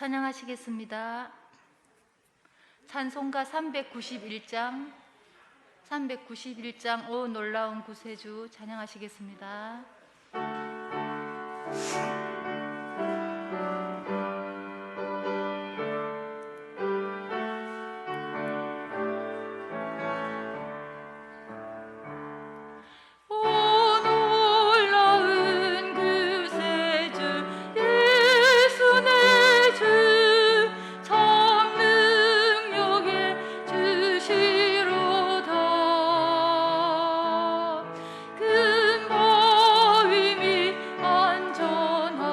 찬양하시겠습니다. 찬송가 391장 오 놀라운 구세주 찬양하시겠습니다. 안전하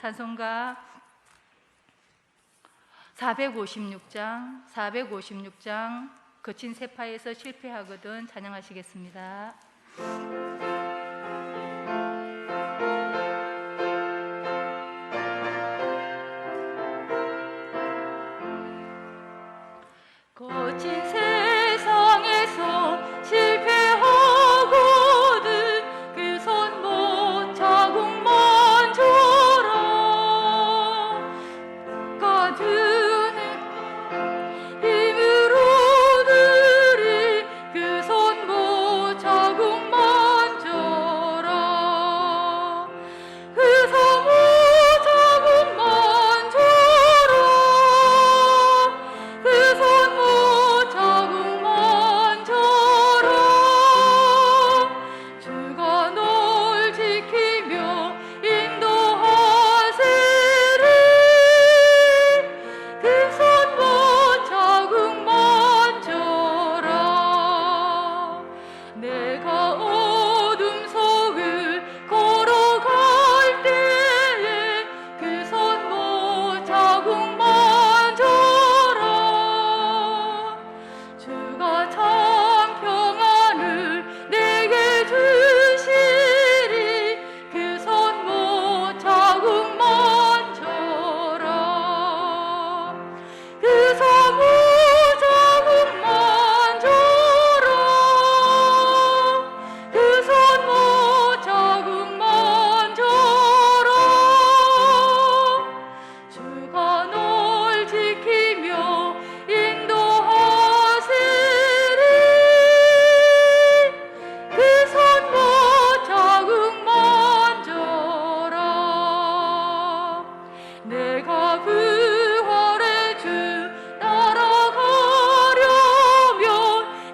찬송가 456장 거친 세파에서 실패하거든 찬양하시겠습니다. 거친 세상에서 실패하거든 그 손 못 자국만 줘라. 가드는 힘으로들이 그 손 못 자국만 줘라. 그 손 못 자국만 줘라. 그 손 못 자국만 줘라. 주가 널 지키며 인도하시리. 그 손 못 자국만 줘라. 내가 어둠 속을 걸어갈 때에 그 손 못 자국만 줘라. 주가 참 평안을 내게 주시리. 그 손 못 자국만 줘라. 그 손 못 자국만 줘라. 그 손 못 자국만 줘라. 주가 널 지키며 인도하시리. 그 손 못 자국만 줘라. 내가 부활의 주 따라가려면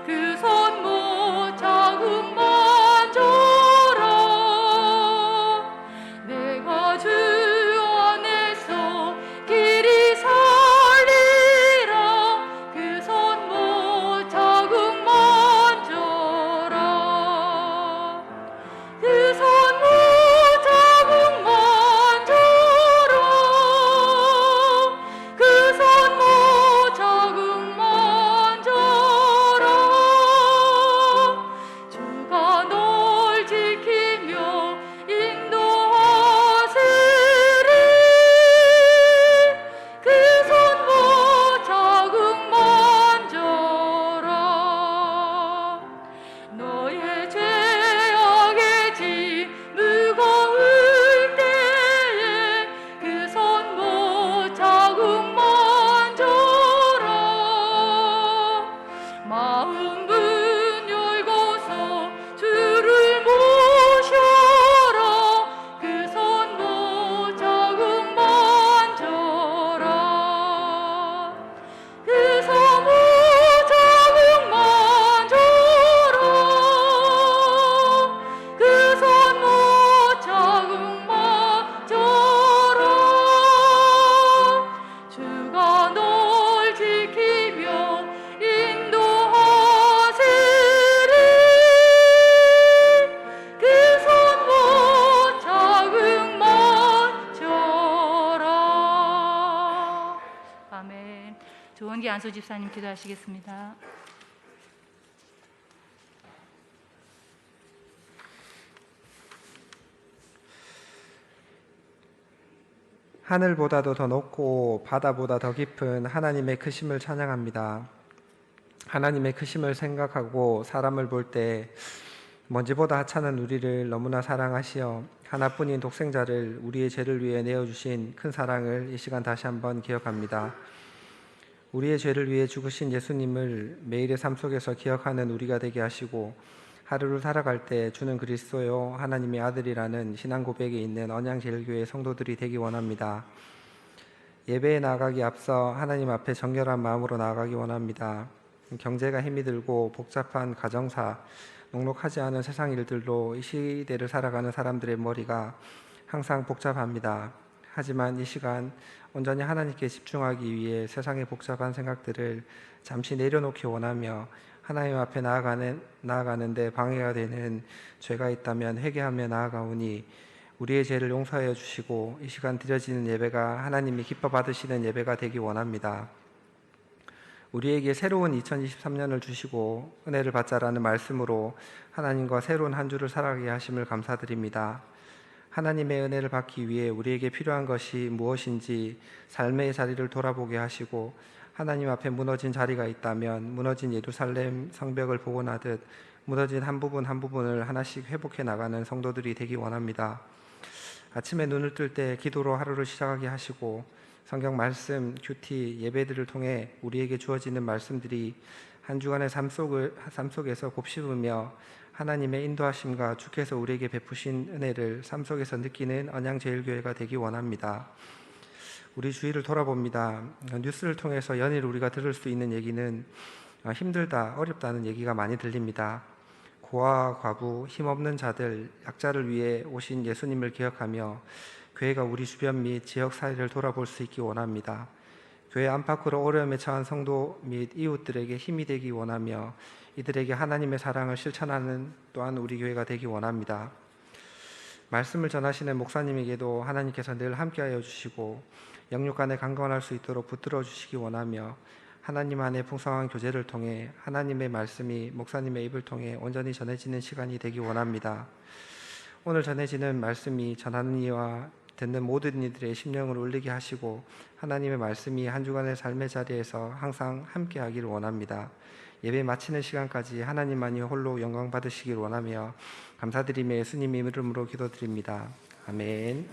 그 손 못 자국만 줘라. 내가 주 안에서 길이 살리라. 그 손 못 자국만 줘라. 그 손 못 자국만 줘라. 그 손 못 자국만 줘라. 주가 널 지키며 인도하시리. 그 손 못 자국만 줘라. 너의 죄악의 짐 무거울 때에 그 손 못 자국만 줘라. 마음 문 열고서 주를 모셔라. 그 손 못 자국만 줘라. 그 손 못 자국만 줘라. 그 손 못 자국만 줘라. 주가 널 지키며 인도하시리. 그 손 못 자국만 줘라. 아멘. 조원기 안수 집사님 기도하시겠습니다. 하늘보다도 더 높고 바다보다 더 깊은 하나님의 크심을 찬양합니다. 하나님의 크심을 생각하고 사람을 볼 때 먼지보다 하찮은 우리를 너무나 사랑하시어 하나뿐인 독생자를 우리의 죄를 위해 내어주신 큰 사랑을 이 시간 다시 한번 기억합니다. 우리의 죄를 위해 죽으신 예수님을 매일의 삶 속에서 기억하는 우리가 되게 하시고 하루를 살아갈 때 주는 그리스도요 하나님의 아들이라는 신앙 고백에 있는 언양제일교회 성도들이 되기 원합니다. 예배에 나아가기 앞서 하나님 앞에 정결한 마음으로 나아가기 원합니다. 경제가 힘이 들고 복잡한 가정사, 녹록하지 않은 세상 일들로 이 시대를 살아가는 사람들의 머리가 항상 복잡합니다. 하지만 이 시간 온전히 하나님께 집중하기 위해 세상의 복잡한 생각들을 잠시 내려놓기 원하며 하나님 앞에 나아가는데 방해가 되는 죄가 있다면 회개하며 나아가오니 우리의 죄를 용서하여 주시고 이 시간 드려지는 예배가 하나님이 기뻐 받으시는 예배가 되기 원합니다. 우리에게 새로운 2023년을 주시고 은혜를 받자라는 말씀으로 하나님과 새로운 한 주를 살아가게 하심을 감사드립니다. 하나님의 은혜를 받기 위해 우리에게 필요한 것이 무엇인지 삶의 자리를 돌아보게 하시고 하나님 앞에 무너진 자리가 있다면 무너진 예루살렘 성벽을 복원하듯 무너진 한 부분 한 부분을 하나씩 회복해 나가는 성도들이 되기 원합니다. 아침에 눈을 뜰 때 기도로 하루를 시작하게 하시고 성경 말씀, 큐티, 예배들을 통해 우리에게 주어지는 말씀들이 한 주간의 삶 속에서 곱씹으며 하나님의 인도하심과 주께서 우리에게 베푸신 은혜를 삶 속에서 느끼는 언양제일교회가 되기 원합니다. 우리 주위를 돌아봅니다. 뉴스를 통해서 연일 우리가 들을 수 있는 얘기는 힘들다, 어렵다는 얘기가 많이 들립니다. 고아, 과부, 힘없는 자들, 약자를 위해 오신 예수님을 기억하며 교회가 우리 주변 및 지역 사회를 돌아볼 수 있기 원합니다. 교회 안팎으로 어려움에 처한 성도 및 이웃들에게 힘이 되기 원하며 이들에게 하나님의 사랑을 실천하는 또한 우리 교회가 되기 원합니다. 말씀을 전하시는 목사님에게도 하나님께서 늘 함께하여 주시고 영육 간에 강건할 수 있도록 붙들어 주시기 원하며 하나님 안에 풍성한 교제를 통해 하나님의 말씀이 목사님의 입을 통해 온전히 전해지는 시간이 되기 원합니다. 오늘 전해지는 말씀이 전하는 이와 듣는 모든 이들의 심령을 울리게 하시고 하나님의 말씀이 한 주간의 삶의 자리에서 항상 함께하기를 원합니다. 예배 마치는 시간까지 하나님만이 홀로 영광 받으시길 원하며 감사드리며 예수님의 이름으로 기도드립니다. 아멘.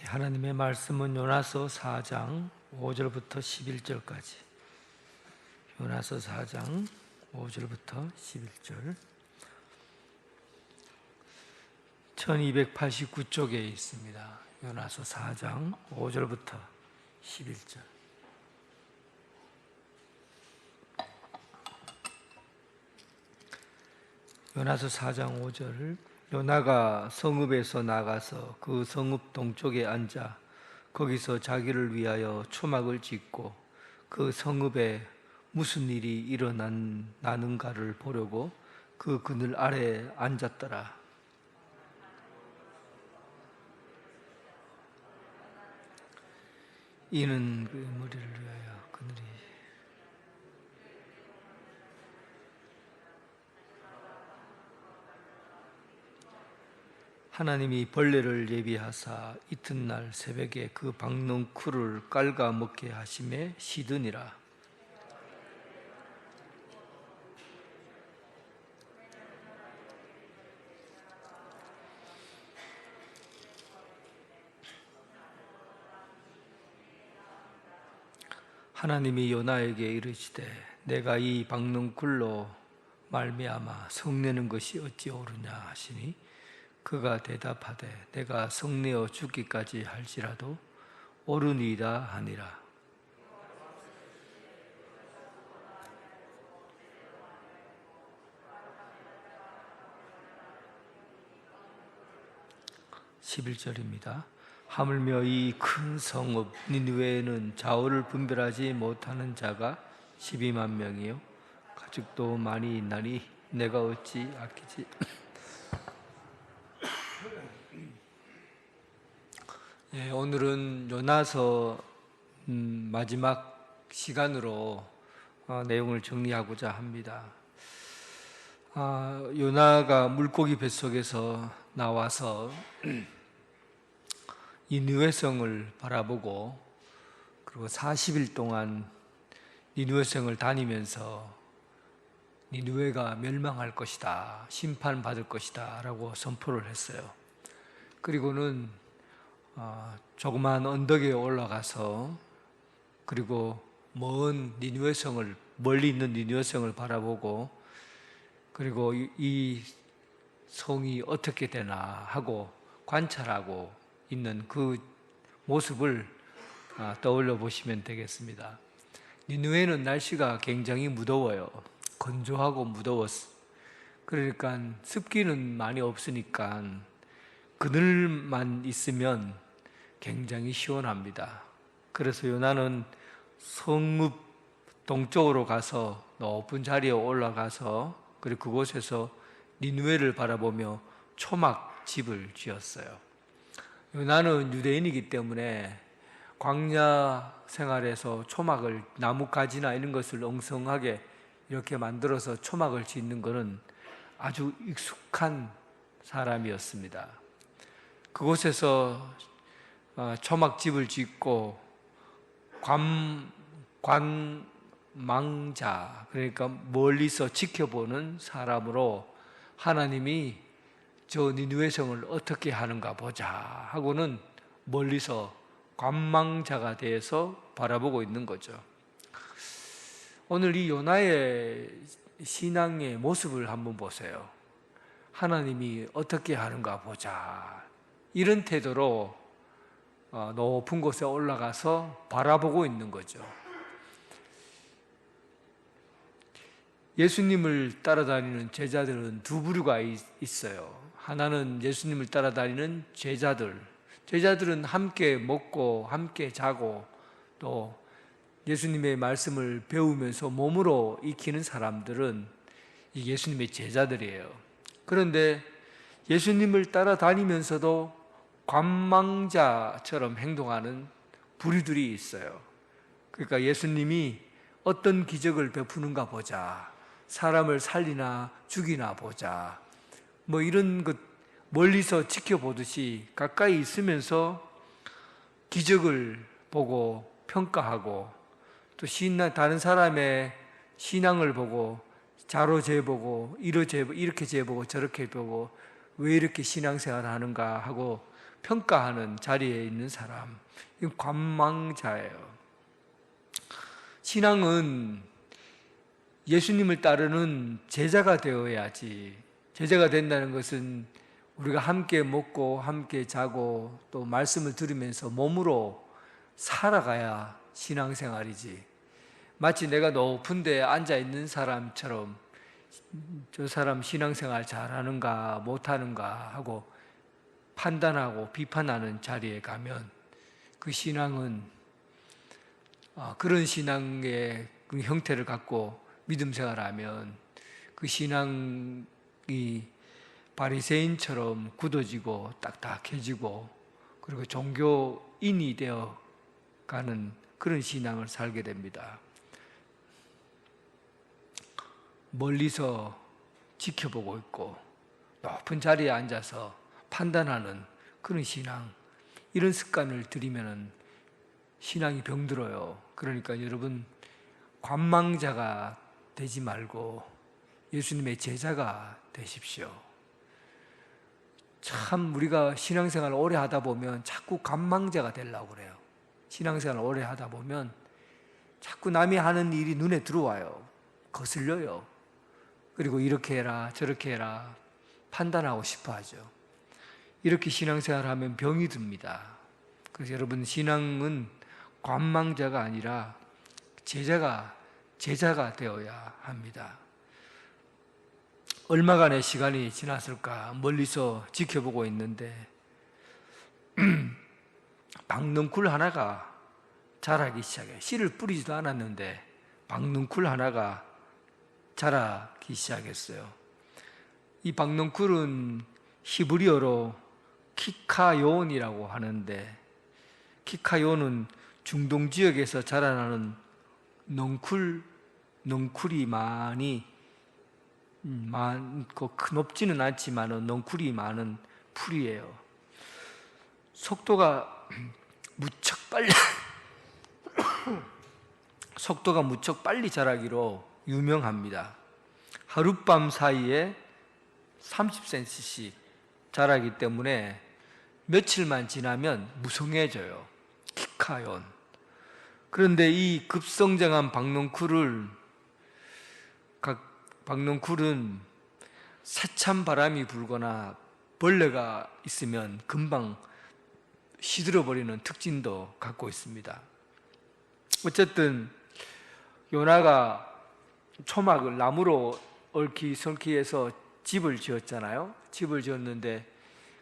하나님의 말씀은 요나서 4장 5절부터 11절까지. 요나서 4장 5절부터 11절. 1289쪽에 있습니다. 요나서 4장 5절부터 11절. 요나서 4장 5절. 요나가 성읍에서 나가서 그 성읍 동쪽에 앉아 거기서 자기를 위하여 초막을 짓고 그 성읍에 무슨 일이 일어나는가를 보려고 그 그늘 아래에 앉았더라. 이는 그 머리를 위하여 그늘이 하나님이 벌레를 예비하사 이튿날 새벽에 그 박농쿨을 깔가 먹게 하심에 시드니라. 하나님이 요나에게 이르시되 내가 이 박농쿨로 말미암아 성내는 것이 어찌 옳으냐 하시니 그가 대답하되 내가 성내어 죽기까지 할지라도 옳으니이다 하니라. (11절입니다) 하물며 이 큰 성읍 니느웨에는 좌우를 분별하지 못하는 자가 12만 명이요 가축도 많이 있나니 내가 어찌 아끼지. 예, 오늘은 요나서 마지막 시간으로 내용을 정리하고자 합니다. 요나가 물고기 뱃속에서 나와서 이 니느웨성을 바라보고 그리고 40일 동안 니느웨성을 다니면서 니느웨가 멸망할 것이다, 심판받을 것이다 라고 선포를 했어요. 그리고는 조그마한 언덕에 올라가서 그리고 먼 니느웨성을, 멀리 있는 니느웨성을 바라보고 그리고 이 성이 어떻게 되나 하고 관찰하고 있는 그 모습을 떠올려 보시면 되겠습니다. 니느웨는 날씨가 굉장히 무더워요. 건조하고 무더웠어. 그러니까 습기는 많이 없으니까 그늘만 있으면 굉장히 시원합니다. 그래서 요나는 성읍 동쪽으로 가서 높은 자리에 올라가서 그리고 그곳에서 니느웨를 바라보며 초막집을 지었어요. 요나는 유대인이기 때문에 광야 생활에서 초막을 나뭇가지나 이런 것을 엉성하게 이렇게 만들어서 초막을 짓는 것은 아주 익숙한 사람이었습니다. 그곳에서 초막집을 짓고 관망자, 그러니까 멀리서 지켜보는 사람으로 하나님이 저 니느웨 성을 어떻게 하는가 보자 하고는 멀리서 관망자가 되어서 바라보고 있는 거죠. 오늘 이 요나의 신앙의 모습을 한번 보세요. 하나님이 어떻게 하는가 보자, 이런 태도로 높은 곳에 올라가서 바라보고 있는 거죠. 예수님을 따라다니는 제자들은 두 부류가 있어요. 하나는 예수님을 따라다니는 제자들. 제자들은 함께 먹고 함께 자고 또 예수님의 말씀을 배우면서 몸으로 익히는 사람들은 이 예수님의 제자들이에요. 그런데 예수님을 따라다니면서도 관망자처럼 행동하는 부류들이 있어요. 그러니까 예수님이 어떤 기적을 베푸는가 보자, 사람을 살리나 죽이나 보자, 뭐 이런 것 멀리서 지켜보듯이 가까이 있으면서 기적을 보고 평가하고 또 다른 사람의 신앙을 보고 자로 재보고 이렇게 재보고 저렇게 보고 왜 이렇게 신앙생활을 하는가 하고 평가하는 자리에 있는 사람, 이건 관망자예요. 신앙은 예수님을 따르는 제자가 되어야지. 제자가 된다는 것은 우리가 함께 먹고 함께 자고 또 말씀을 들으면서 몸으로 살아가야 신앙생활이지. 마치 내가 높은 데에 앉아 있는 사람처럼 저 사람 신앙생활 잘하는가 못하는가 하고 판단하고 비판하는 자리에 가면 그 신앙은 그런 신앙의 그 형태를 갖고 믿음 생활하면 그 신앙이 바리새인처럼 굳어지고 딱딱해지고 그리고 종교인이 되어 가는 그런 신앙을 살게 됩니다. 멀리서 지켜보고 있고 높은 자리에 앉아서 판단하는 그런 신앙, 이런 습관을 들이면 신앙이 병들어요. 그러니까 여러분, 관망자가 되지 말고 예수님의 제자가 되십시오. 참 우리가 신앙생활을 오래 하다 보면 자꾸 관망자가 되려고 그래요. 신앙생활을 오래 하다 보면 자꾸 남이 하는 일이 눈에 들어와요. 거슬려요. 그리고 이렇게 해라 저렇게 해라 판단하고 싶어 하죠. 이렇게 신앙생활을 하면 병이 듭니다. 그래서 여러분, 신앙은 관망자가 아니라 제자가 되어야 합니다. 얼마간의 시간이 지났을까 멀리서 지켜보고 있는데 박넝쿨 하나가 자라기 시작해요. 씨를 뿌리지도 않았는데 박넝쿨 하나가 자라기 시작했어요. 이 박넝쿨은 히브리어로 키카요온이라고 하는데, 키카요온은 중동 지역에서 자라나는 넝쿨이 많고 높지는 않지만 넝쿨이 많은 풀이에요. 속도가 무척 빨리 자라기로 유명합니다. 하룻밤 사이에 30cm씩 자라기 때문에 며칠만 지나면 무성해져요. 키카요온. 그런데 이 급성장한 박넝쿨은 세찬 바람이 불거나 벌레가 있으면 금방 시들어버리는 특징도 갖고 있습니다. 어쨌든 요나가 초막을 나무로 얽히설키해서 집을 지었잖아요. 집을 지었는데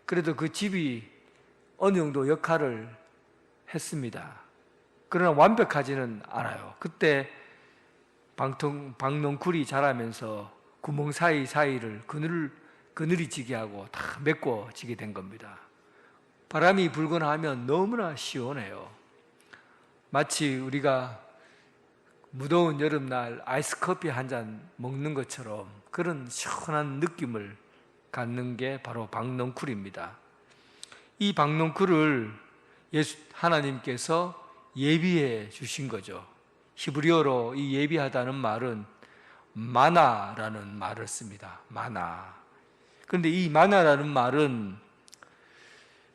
그래도 그 집이 어느 정도 역할을 했습니다. 그러나 완벽하지는 않아요. 그때 박농쿨이 자라면서 구멍 사이사이를 그늘이 지게 하고 다 메꿔지게 된 겁니다. 바람이 불거나 하면 너무나 시원해요. 마치 우리가 무더운 여름날 아이스 커피 한 잔 먹는 것처럼 그런 시원한 느낌을 갖는 게 바로 박농쿨입니다. 이 박농쿨을 하나님께서 예비해 주신 거죠. 히브리어로 이 예비하다는 말은 마나라는 말을 씁니다. 마나. 그런데 이 마나라는 말은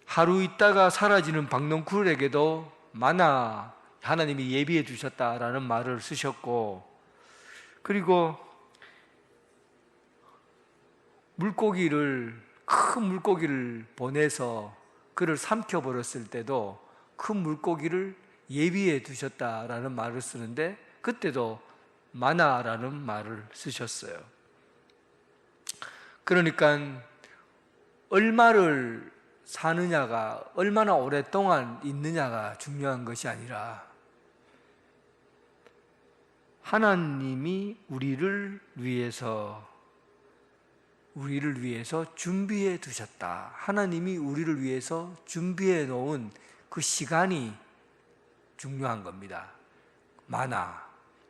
하루 있다가 사라지는 박농쿨에게도 마나 하나님이 예비해 주셨다라는 말을 쓰셨고, 그리고 큰 물고기를 보내서 그를 삼켜버렸을 때도 큰 물고기를 예비해 두셨다라는 말을 쓰는데 그때도 마나라는 말을 쓰셨어요. 그러니까 얼마를 사느냐가, 얼마나 오랫동안 있느냐가 중요한 것이 아니라 하나님이 우리를 위해서 준비해 두셨다. 하나님이 우리를 위해서 준비해 놓은 그 시간이 중요한 겁니다.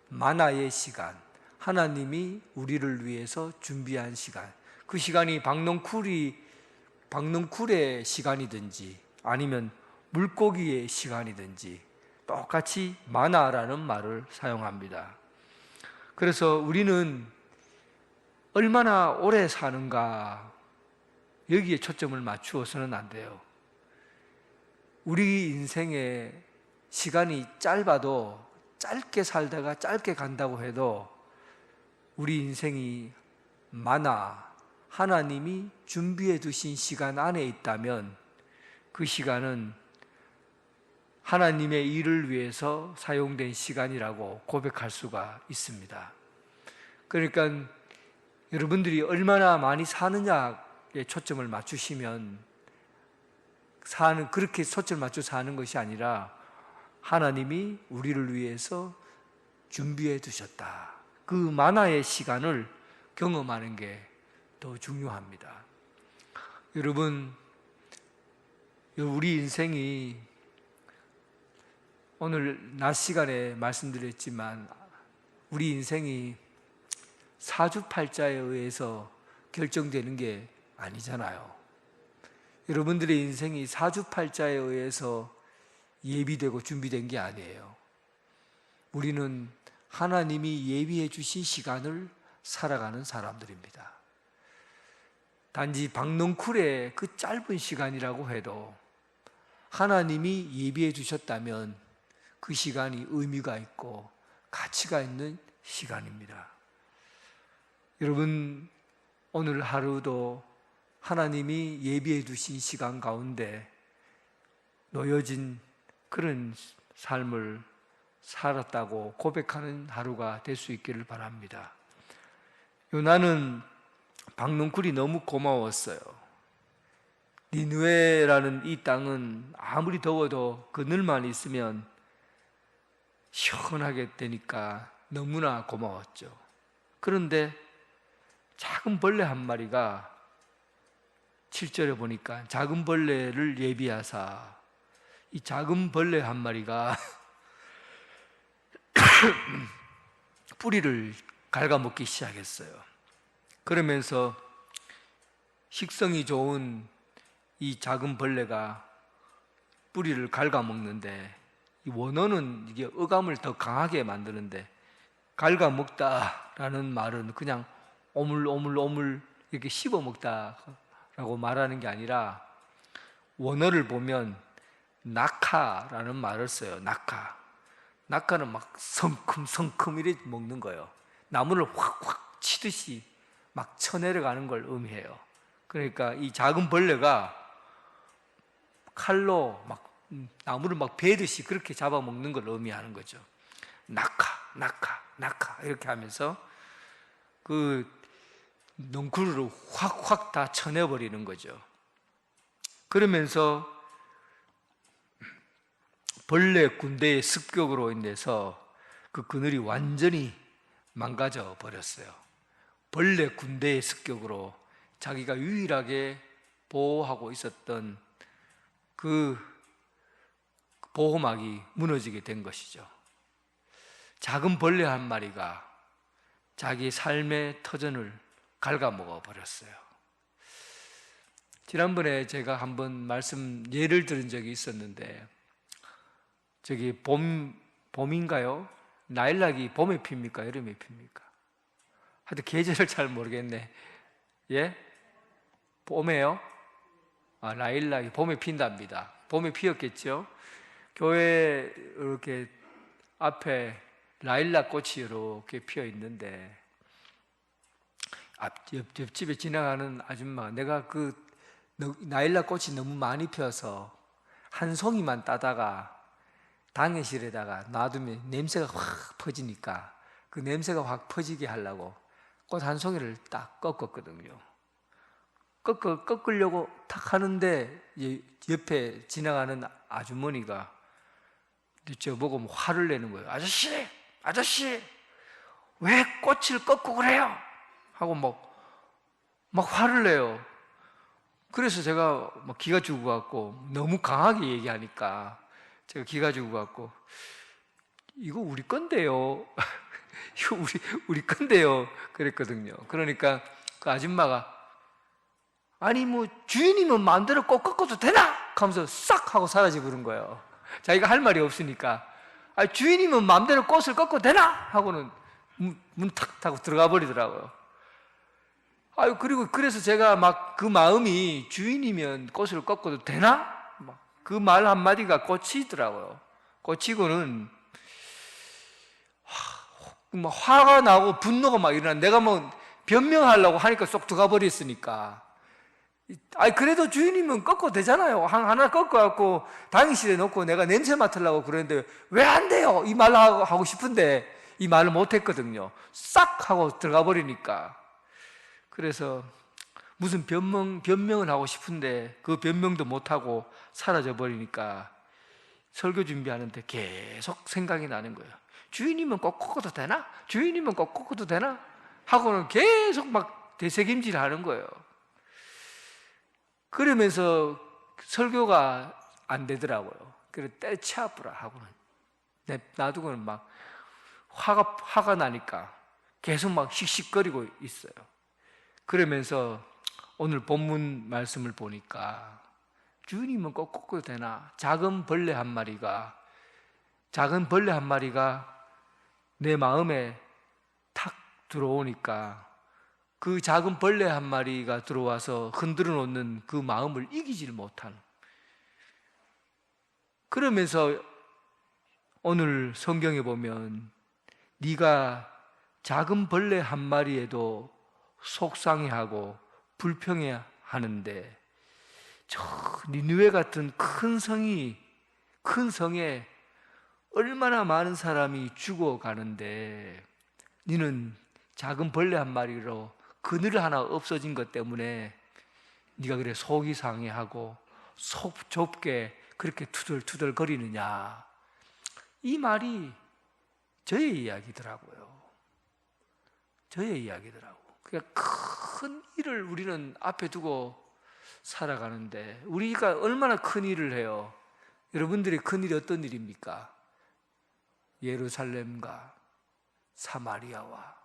마나의 시간, 하나님이 우리를 위해서 준비한 시간, 그 시간이 박농쿨의 시간이든지 아니면 물고기의 시간이든지 똑같이 마나라는 말을 사용합니다. 그래서 우리는 얼마나 오래 사는가 여기에 초점을 맞추어서는 안 돼요. 우리 인생의 시간이 짧아도 짧게 살다가 짧게 간다고 해도 우리 인생이 하나님이 준비해 두신 시간 안에 있다면 그 시간은 하나님의 일을 위해서 사용된 시간이라고 고백할 수가 있습니다. 그러니까 여러분들이 얼마나 많이 사느냐에 초점을 맞추시면 그렇게 초점을 맞춰 사는 것이 아니라 하나님이 우리를 위해서 준비해 두셨다. 그 만나의 시간을 경험하는 게 더 중요합니다. 여러분, 우리 인생이 오늘 낮 시간에 말씀드렸지만 우리 인생이 사주팔자에 의해서 결정되는 게 아니잖아요. 여러분들의 인생이 사주팔자에 의해서 예비되고 준비된 게 아니에요. 우리는 하나님이 예비해 주신 시간을 살아가는 사람들입니다. 단지 박농쿨의 그 짧은 시간이라고 해도 하나님이 예비해 주셨다면 그 시간이 의미가 있고 가치가 있는 시간입니다. 여러분, 오늘 하루도 하나님이 예비해 두신 시간 가운데 놓여진 그런 삶을 살았다고 고백하는 하루가 될 수 있기를 바랍니다. 요나는 박농쿨이 너무 고마웠어요. 니느웨라는 이 땅은 아무리 더워도 그늘만 있으면 시원하게 되니까 너무나 고마웠죠. 그런데 작은 벌레 한 마리가 7절에 보니까 작은 벌레를 예비하사 이 작은 벌레 한 마리가 뿌리를 갉아먹기 시작했어요. 그러면서 식성이 좋은 이 작은 벌레가 뿌리를 갉아먹는데 이 원어는 이게 어감을 더 강하게 만드는데 갉아먹다라는 말은 그냥 오물오물 이렇게 씹어먹다라고 말하는 게 아니라 원어를 보면 낙하라는 말을 써요. 낙하는 막 성큼성큼 이렇게 먹는 거예요. 나무를 확확 치듯이 막 쳐내려가는 걸 의미해요. 그러니까 이 작은 벌레가 칼로 막 나무를 막 베듯이 그렇게 잡아먹는 걸 의미하는 거죠. 낙하 이렇게 하면서 그 넝쿨을 확확 다 쳐내버리는 거죠. 그러면서 벌레 군대의 습격으로 인해서 그 그늘이 완전히 망가져 버렸어요. 벌레 군대의 습격으로 자기가 유일하게 보호하고 있었던 그 보호막이 무너지게 된 것이죠. 작은 벌레 한 마리가 자기 삶의 터전을 갉아먹어 버렸어요. 지난번에 제가 한번 예를 들은 적이 있었는데, 저기 봄인가요? 라일락이 봄에 핍니까? 여름에 핍니까? 하여튼 계절을 잘 모르겠네. 예? 봄에요? 라일락이 봄에 핀답니다. 봄에 피었겠죠? 교회 이렇게 앞에 라일락 꽃이 이렇게 피어 있는데, 옆집에 지나가는 아줌마가 내가 그 라일락 꽃이 너무 많이 피어서 한 송이만 따다가 당회실에다가 놔두면 냄새가 확 퍼지니까 그 냄새가 확 퍼지게 하려고 꽃 한 송이를 딱 꺾었거든요. 꺾으려고 탁 하는데 옆에 지나가는 아주머니가 저보고 화를 내는 거예요. 아저씨, 왜 꽃을 꺾고 그래요? 하고 막 화를 내요. 그래서 제가 막 기가 죽어갖고, 너무 강하게 얘기하니까 제가 기가 죽어갖고, 이거 우리 건데요. 이거 우리 건데요. 그랬거든요. 그러니까 그 아줌마가, 아니 주인이면 마음대로 꽃 꺾어도 되나? 하면서 싹 하고 사라져 버린 거예요. 자기가 할 말이 없으니까, 주인이면 마음대로 꽃을 꺾어도 되나? 하고는 문 탁 타고 들어가 버리더라고요. 그래서 제가 막 그 마음이, 주인이면 꽃을 꺾어도 되나? 그 말 한마디가 꽂히더라고요. 꽂히고는 화가 나고 분노가 막 일어나. 내가 변명하려고 하니까 쏙 들어가 버렸으니까. 그래도 주인이면 꺾어도 되잖아요. 하나 꺾어갖고 당일실에 놓고 내가 냄새 맡으려고 그러는데 왜 안 돼요? 이 말 하고 싶은데 이 말을 못했거든요. 싹 하고 들어가 버리니까. 그래서 무슨 변명을 하고 싶은데 그 변명도 못하고 사라져 버리니까 설교 준비하는데 계속 생각이 나는 거예요. 주인이면 꼭 꺾어도 되나? 주인이면 꼭 꺾어도 되나? 하고는 계속 막 되새김질 하는 거예요. 그러면서 설교가 안 되더라고요. 그래서 때려치워보라 하고는 놔두고는 막 화가 나니까 계속 막 씩씩거리고 있어요. 그러면서 오늘 본문 말씀을 보니까, 주인이면 꼭 꺾어도 되나? 작은 벌레 한 마리가 내 마음에 탁 들어오니까 그 작은 벌레 한 마리가 들어와서 흔들어 놓는 그 마음을 이기질 못하는. 그러면서 오늘 성경에 보면, 네가 작은 벌레 한 마리에도 속상해하고 불평해하는데 저 니느웨 같은 큰 성에 얼마나 많은 사람이 죽어가는데, 너는 작은 벌레 한 마리로 그늘 하나 없어진 것 때문에 네가 그래 속이 상해하고 속 좁게 그렇게 투덜투덜 거리느냐. 이 말이 저의 이야기더라고요. 그러니까 큰 일을 우리는 앞에 두고 살아가는데, 우리가 얼마나 큰 일을 해요. 여러분들의 큰 일이 어떤 일입니까? 예루살렘과 사마리아와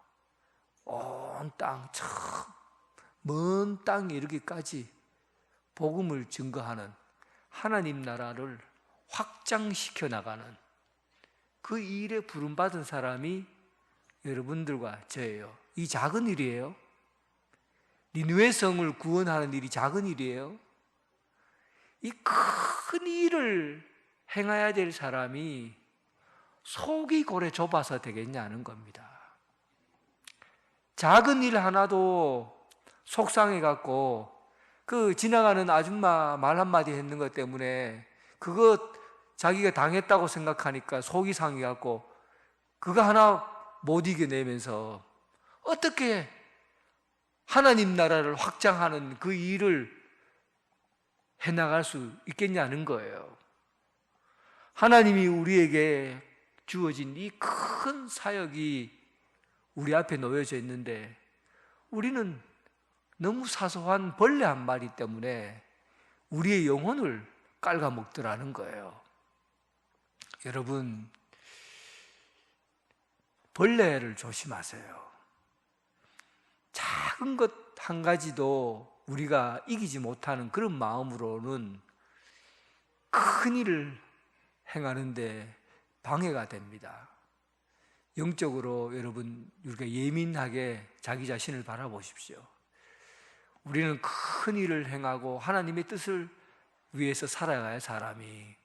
온 땅, 먼 땅에 이르기까지 복음을 증거하는, 하나님 나라를 확장시켜 나가는 그 일에 부름받은 사람이 여러분들과 저예요. 이 작은 일이에요. 니느웨 성을 구원하는 일이 작은 일이에요. 이 큰 일을 행해야 될 사람이 속이 고래 좁아서 되겠냐는 겁니다. 작은 일 하나도 속상해갖고 그 지나가는 아줌마 말 한마디 했는 것 때문에 그거 자기가 당했다고 생각하니까 속이 상해갖고 그거 하나 못 이겨내면서 어떻게 하나님 나라를 확장하는 그 일을 해나갈 수 있겠냐는 거예요. 하나님이 우리에게 주어진 이 큰 사역이 우리 앞에 놓여져 있는데 우리는 너무 사소한 벌레 한 마리 때문에 우리의 영혼을 깔아먹더라는 거예요. 여러분, 벌레를 조심하세요. 작은 것 한 가지도 우리가 이기지 못하는 그런 마음으로는 큰 일을 행하는데 방해가 됩니다. 영적으로 여러분, 우리가 예민하게 자기 자신을 바라보십시오. 우리는 큰 일을 행하고 하나님의 뜻을 위해서 살아가야 사람이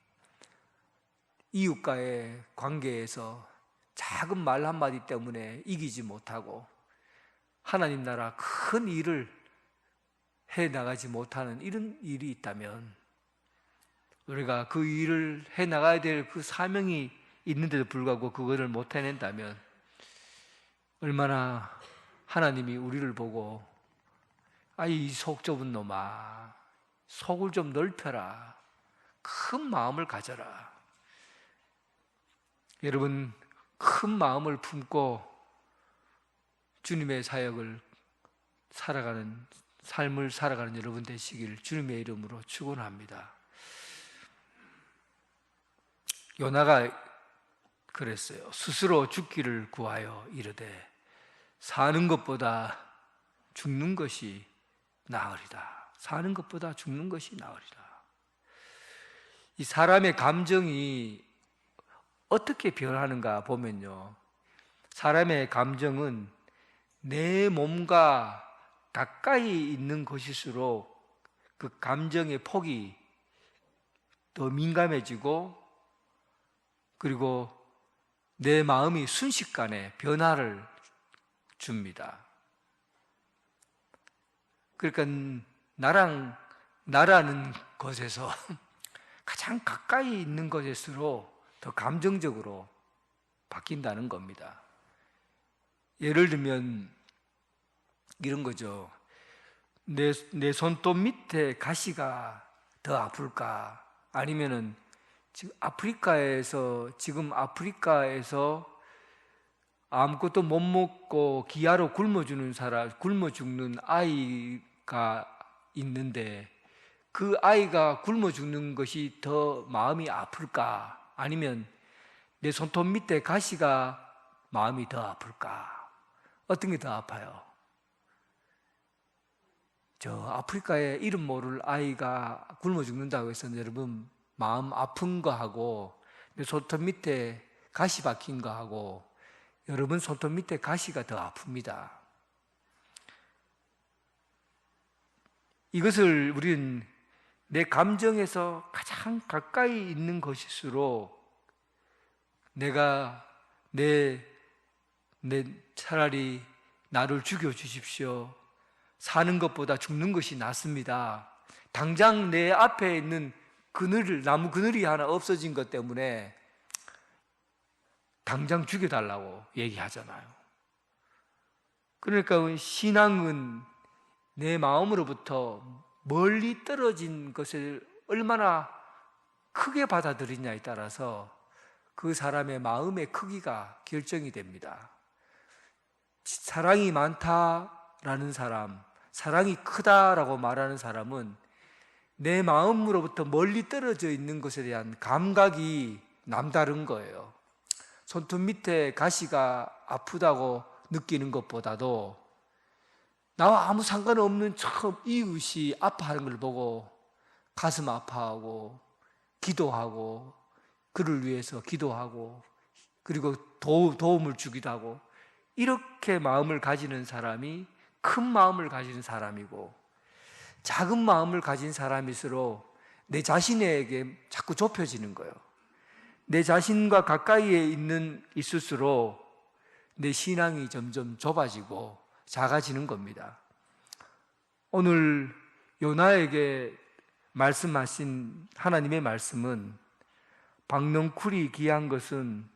이웃과의 관계에서 작은 말 한마디 때문에 이기지 못하고 하나님 나라 큰 일을 해나가지 못하는 이런 일이 있다면 우리가 그 일을 해나가야 될 그 사명이 있는데도 불구하고 그거를 못 해낸다면 얼마나 하나님이 우리를 보고 이 속 좁은 놈아, 속을 좀 넓혀라, 큰 마음을 가져라. 여러분, 큰 마음을 품고 주님의 사역을 살아가는 삶을 살아가는 여러분 되시길 주님의 이름으로 축원합니다. 요나가 그랬어요. 스스로 죽기를 구하여 이르되 사는 것보다 죽는 것이 나으리다. 사는 것보다 죽는 것이 나으리다. 이 사람의 감정이 어떻게 변하는가 보면요, 사람의 감정은 내 몸과 가까이 있는 것일수록 그 감정의 폭이 더 민감해지고 그리고 내 마음이 순식간에 변화를 줍니다. 그러니까 나라는 것에서 가장 가까이 있는 것일수록 더 감정적으로 바뀐다는 겁니다. 예를 들면 이런 거죠. 내 손톱 밑에 가시가 더 아플까? 아니면은 지금 아프리카에서 아무것도 못 먹고 기아로 굶어 죽는 아이가 있는데 그 아이가 굶어 죽는 것이 더 마음이 아플까? 아니면 내 손톱 밑에 가시가 마음이 더 아플까? 어떤 게 더 아파요? 저 아프리카에 이름 모를 아이가 굶어 죽는다고 해서 여러분 마음 아픈 거하고 내 손톱 밑에 가시 박힌 거하고 여러분 손톱 밑에 가시가 더 아픕니다. 이것을 우리는 내 감정에서 가장 가까이 있는 것일수록 내가 차라리 나를 죽여주십시오. 사는 것보다 죽는 것이 낫습니다. 당장 내 앞에 있는 나무 그늘이 하나 없어진 것 때문에 당장 죽여달라고 얘기하잖아요. 그러니까 신앙은 내 마음으로부터 멀리 떨어진 것을 얼마나 크게 받아들이냐에 따라서 그 사람의 마음의 크기가 결정이 됩니다. 사랑이 많다라는 사람, 사랑이 크다라고 말하는 사람은 내 마음으로부터 멀리 떨어져 있는 것에 대한 감각이 남다른 거예요. 손톱 밑에 가시가 아프다고 느끼는 것보다도 나와 아무 상관없는 처음 이웃이 아파하는 걸 보고 가슴 아파하고 기도하고 그를 위해서 기도하고 그리고 도움을 주기도 하고 이렇게 마음을 가지는 사람이 큰 마음을 가지는 사람이고 작은 마음을 가진 사람일수록 내 자신에게 자꾸 좁혀지는 거예요. 내 자신과 가까이에 있을수록 내 신앙이 점점 좁아지고 작아지는 겁니다. 오늘 요나에게 말씀하신 하나님의 말씀은 박넝쿨이 귀한 것은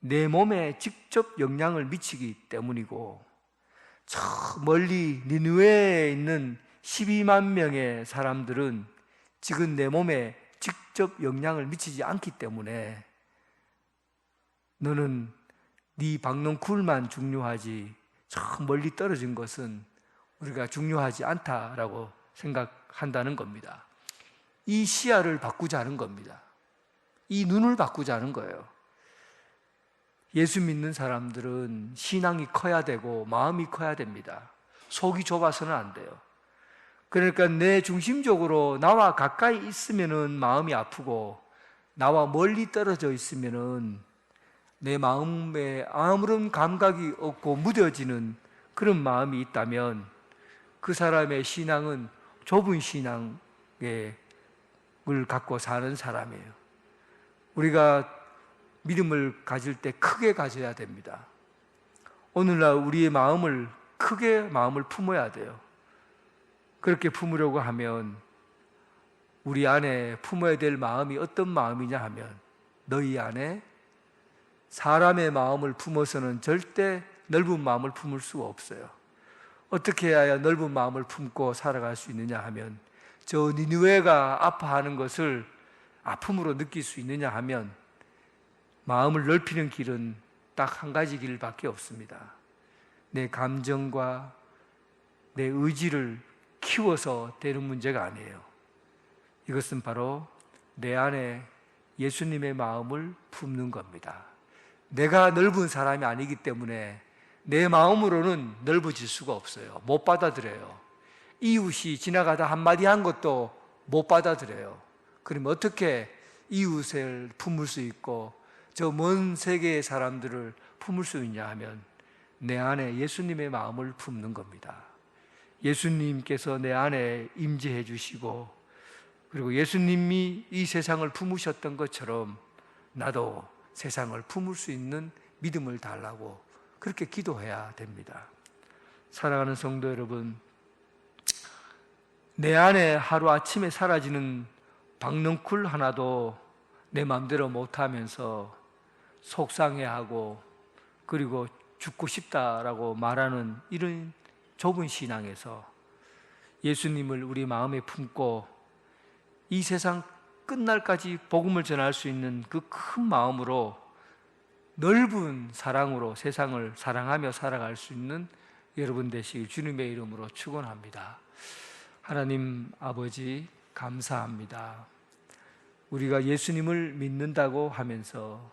내 몸에 직접 영향을 미치기 때문이고 저 멀리 니느웨에 있는 12만 명의 사람들은 지금 내 몸에 직접 영향을 미치지 않기 때문에 너는 네 박넝쿨만 중요하지 저 멀리 떨어진 것은 우리가 중요하지 않다라고 생각한다는 겁니다. 이 시야를 바꾸자는 겁니다. 이 눈을 바꾸자는 거예요. 예수 믿는 사람들은 신앙이 커야 되고 마음이 커야 됩니다. 속이 좁아서는 안 돼요. 그러니까 내 중심적으로 나와 가까이 있으면은 마음이 아프고 나와 멀리 떨어져 있으면은 내 마음에 아무런 감각이 없고 무뎌지는 그런 마음이 있다면 그 사람의 신앙은 좁은 신앙을 갖고 사는 사람이에요. 우리가 믿음을 가질 때 크게 가져야 됩니다. 오늘날 우리의 마음을 크게 마음을 품어야 돼요. 그렇게 품으려고 하면 우리 안에 품어야 될 마음이 어떤 마음이냐 하면 너희 안에 사람의 마음을 품어서는 절대 넓은 마음을 품을 수가 없어요. 어떻게 해야 넓은 마음을 품고 살아갈 수 있느냐 하면 저 니느웨가 아파하는 것을 아픔으로 느낄 수 있느냐 하면 마음을 넓히는 길은 딱 한 가지 길밖에 없습니다. 내 감정과 내 의지를 키워서 되는 문제가 아니에요. 이것은 바로 내 안에 예수님의 마음을 품는 겁니다. 내가 넓은 사람이 아니기 때문에 내 마음으로는 넓어질 수가 없어요. 못 받아들여요. 이웃이 지나가다 한마디 한 것도 못 받아들여요. 그러면 어떻게 이웃을 품을 수 있고 저 먼 세계의 사람들을 품을 수 있냐 하면 내 안에 예수님의 마음을 품는 겁니다. 예수님께서 내 안에 임재해 주시고 그리고 예수님이 이 세상을 품으셨던 것처럼 나도 세상을 품을 수 있는 믿음을 달라고 그렇게 기도해야 됩니다. 사랑하는 성도 여러분, 내 안에 하루아침에 사라지는 박넝쿨 하나도 내 마음대로 못하면서 속상해하고 그리고 죽고 싶다라고 말하는 이런 좁은 신앙에서 예수님을 우리 마음에 품고 이 세상 끝날까지 복음을 전할 수 있는 그 큰 마음으로 넓은 사랑으로 세상을 사랑하며 살아갈 수 있는 여러분 되시길 주님의 이름으로 축원합니다. 하나님 아버지 감사합니다. 우리가 예수님을 믿는다고 하면서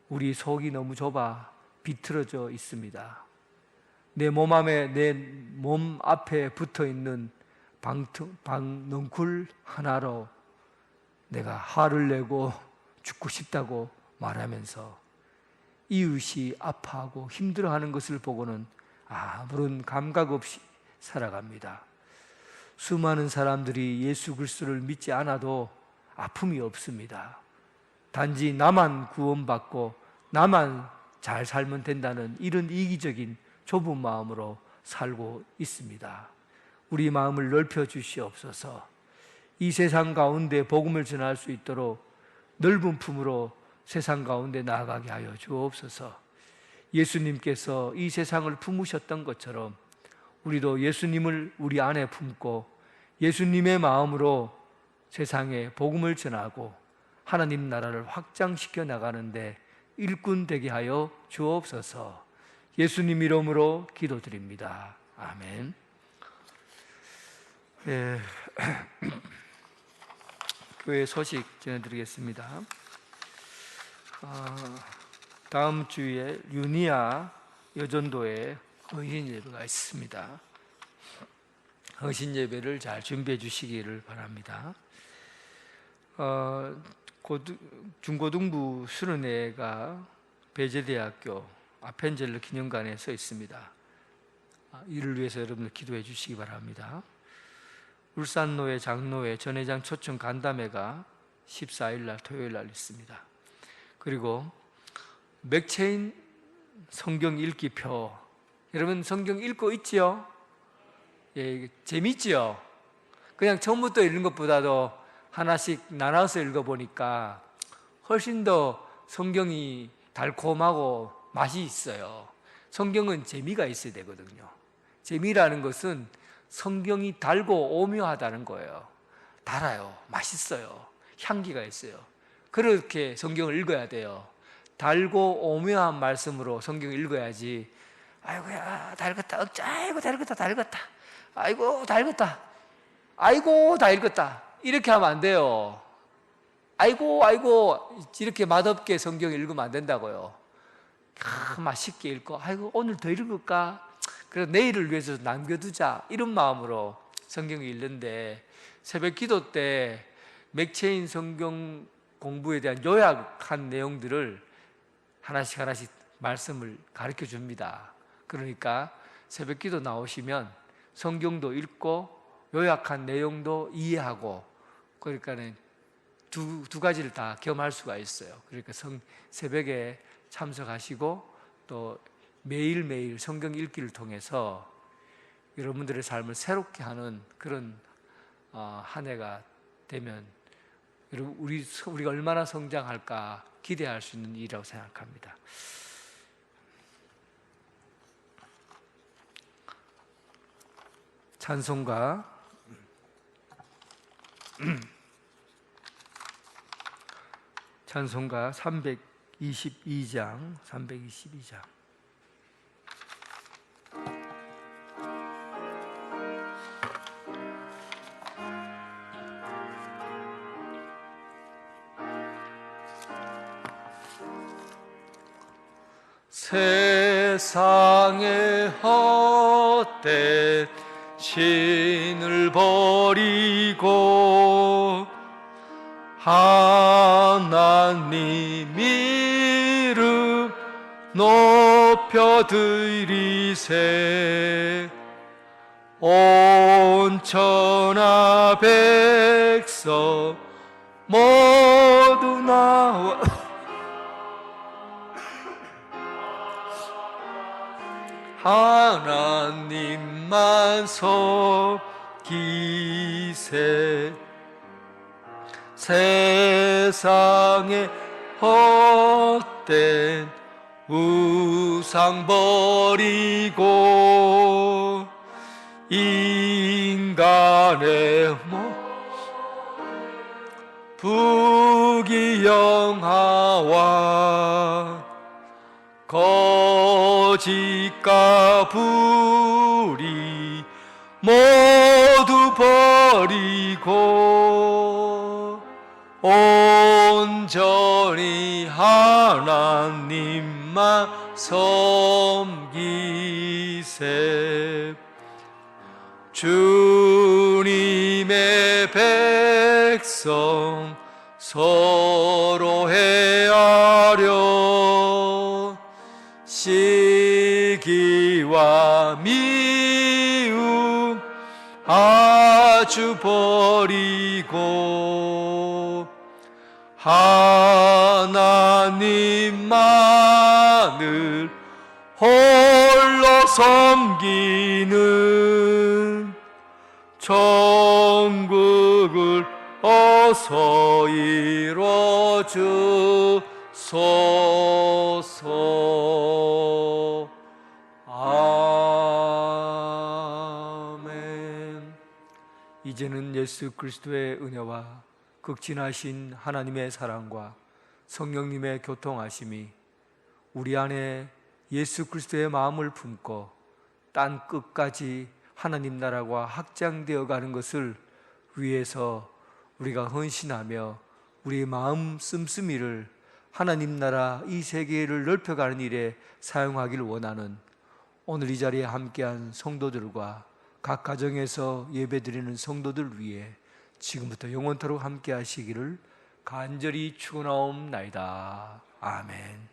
우리 속이 너무 좁아 비틀어져 있습니다. 내 몸 앞에 붙어 있는 박넝쿨 하나로 내가 화를 내고 죽고 싶다고 말하면서 이웃이 아파하고 힘들어하는 것을 보고는 아무런 감각 없이 살아갑니다. 수많은 사람들이 예수 그리스도를 믿지 않아도 아픔이 없습니다. 단지 나만 구원받고 나만 잘 살면 된다는 이런 이기적인 좁은 마음으로 살고 있습니다. 우리 마음을 넓혀 주시옵소서. 이 세상 가운데 복음을 전할 수 있도록 넓은 품으로 세상 가운데 나아가게 하여 주옵소서. 예수님께서 이 세상을 품으셨던 것처럼 우리도 예수님을 우리 안에 품고 예수님의 마음으로 세상에 복음을 전하고 하나님 나라를 확장시켜 나가는데 일꾼 되게 하여 주옵소서. 예수님 이름으로 기도드립니다. 아멘. 교회 소식 전해드리겠습니다. 다음 주에 유니아 여전도에 헌신 예배가 있습니다. 헌신 예배를 잘 준비해 주시기를 바랍니다. 중고등부 수련회가 배재대학교 아펜젤러 기념관에 서 있습니다. 이를 위해서 여러분들 기도해 주시기 바랍니다. 울산노회 장로회 전회장 초청 간담회가 14일 날 토요일 날 있습니다. 그리고 맥체인 성경 읽기표, 여러분 성경 읽고 있지요? 예, 재밌지요? 그냥 처음부터 읽는 것보다도 하나씩 나눠서 읽어보니까 훨씬 더 성경이 달콤하고 맛이 있어요. 성경은 재미가 있어야 되거든요. 재미라는 것은 성경이 달고 오묘하다는 거예요. 달아요. 맛있어요. 향기가 있어요. 그렇게 성경을 읽어야 돼요. 달고 오묘한 말씀으로 성경을 읽어야지, 아이고야 달겠다, 아이고 달겠다, 아이고 달겠다, 아이고 다 읽었다, 이렇게 하면 안 돼요. 아이고 이렇게 맛없게 성경 읽으면 안 된다고요. 맛있게 읽고, 아이고 오늘 더 읽을까, 그래서 내일을 위해서 남겨두자, 이런 마음으로 성경을 읽는데, 새벽 기도 때 맥체인 성경 공부에 대한 요약한 내용들을 하나씩 말씀을 가르쳐 줍니다. 그러니까 새벽 기도 나오시면 성경도 읽고 요약한 내용도 이해하고, 그러니까는 두 가지를 다 겸할 수가 있어요. 그러니까 새벽에 참석하시고 또 매일매일 성경 읽기를 통해서 여러분들의 삶을 새롭게 하는 그런 한 해가 되면 우리가 얼마나 성장할까 기대할 수 있는 일이라고 생각합니다. 찬송가 322장. 세상의 헛된 신을 버리고 하나님 이름 높여드리세. 온 천하 백성 모두 나와 하나님만 섬기세. 세상에 헛된 우상 버리고 인간의 부귀영화와 거짓과 불의 모두 버리고 온전히 하나님만 섬기세. 주님의 백성 서로 헤아려 시기와 미움 아주 버리고 하나님만을 홀로 섬기는 천국을 어서 이뤄주소서. 아멘. 이제는 예수 그리스도의 은혜와 극진하신 하나님의 사랑과 성령님의 교통하심이 우리 안에 예수 그리스도의 마음을 품고 땅 끝까지 하나님 나라가 확장되어 가는 것을 위해서 우리가 헌신하며 우리의 마음 씀씀이를 하나님 나라 이 세계를 넓혀가는 일에 사용하기를 원하는 오늘 이 자리에 함께한 성도들과 각 가정에서 예배드리는 성도들 위해 지금부터 영원토록 함께 하시기를 간절히 축원하옵나이다. 아멘.